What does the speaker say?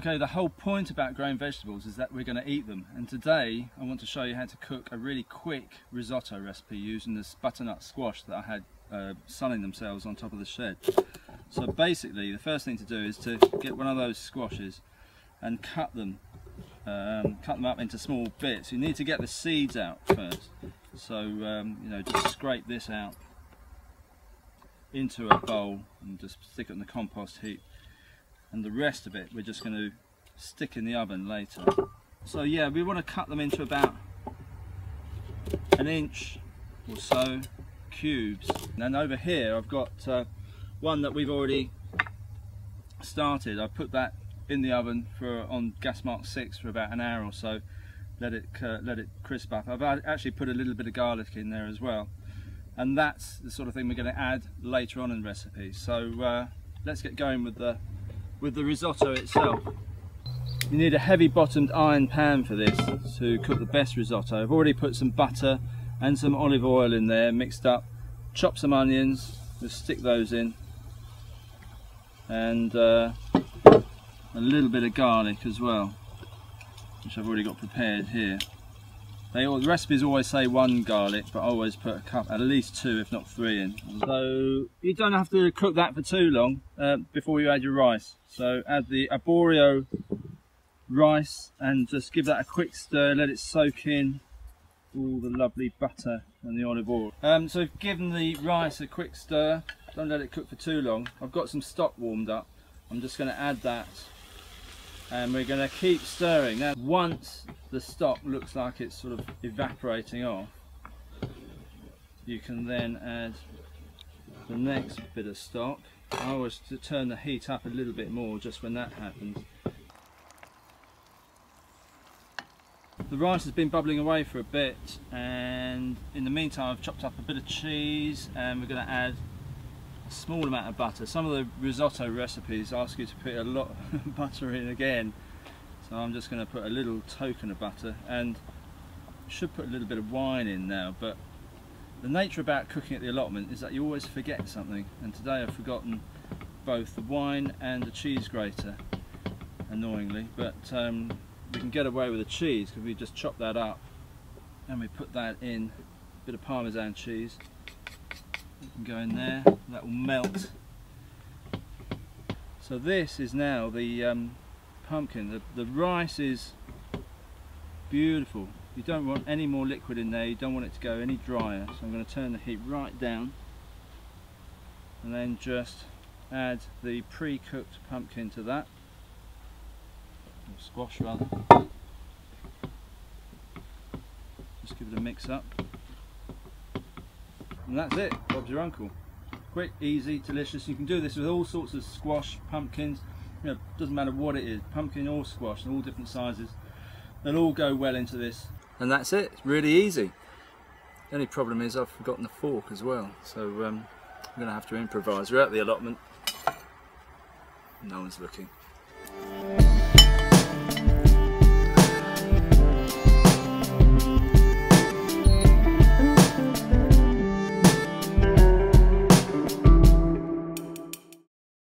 Okay, the whole point about growing vegetables is that we're going to eat them, and today I want to show you how to cook a really quick risotto recipe using this butternut squash that I had sunning themselves on top of the shed. So basically the first thing to do is to get one of those squashes and cut them up into small bits. You need to get the seeds out first, so you know, just scrape this out into a bowl and just stick it in the compost heap. And the rest of it we're just going to stick in the oven later. So yeah, we want to cut them into about 1 inch or so cubes. And then over here I've got one that we've already started. I put that in the oven on gas mark 6 for about an hour or so. Let it crisp up. I've actually put a little bit of garlic in there as well. And that's the sort of thing we're going to add later on in the recipe. So let's get going with the risotto itself. You need a heavy bottomed iron pan for this to cook the best risotto. I've already put some butter and some olive oil in there mixed up. Chop some onions, just stick those in, and a little bit of garlic as well, which I've already got prepared here. The recipes always say 1 garlic, but I always put at least 2 if not 3 in. So you don't have to cook that for too long before you add your rice. So add the arborio rice and just give that a quick stir, let it soak in all the lovely butter and the olive oil. So given the rice a quick stir, don't let it cook for too long. I've got some stock warmed up. I'm just going to add that, and we're going to keep stirring. Now once the stock looks like it's sort of evaporating off, you can then add the next bit of stock. I always turn the heat up a little bit more just when that happens. The rice has been bubbling away for a bit, and in the meantime I've chopped up a bit of cheese, and we're going to add a small amount of butter. Some of the risotto recipes ask you to put a lot of butter in again, so I'm just going to put a little token of butter, and should put a little bit of wine in now. But the nature about cooking at the allotment is that you always forget something, and today I've forgotten both the wine and the cheese grater, annoyingly. But we can get away with the cheese because we just chop that up and we put that in, a bit of Parmesan cheese. It can go in there, that will melt. So this is now the pumpkin. The rice is beautiful. You don't want any more liquid in there, you don't want it to go any drier. So I'm going to turn the heat right down and then just add the pre-cooked pumpkin to that, or squash rather. Just give it a mix up, and that's it. Bob's your uncle. Quick, easy, delicious. You can do this with all sorts of squash, pumpkins. You know, doesn't matter what it is, pumpkin or squash, they're all different sizes. They'll all go well into this. And that's it. It's really easy. The only problem is I've forgotten the fork as well, so I'm going to have to improvise. We're at the allotment. No one's looking.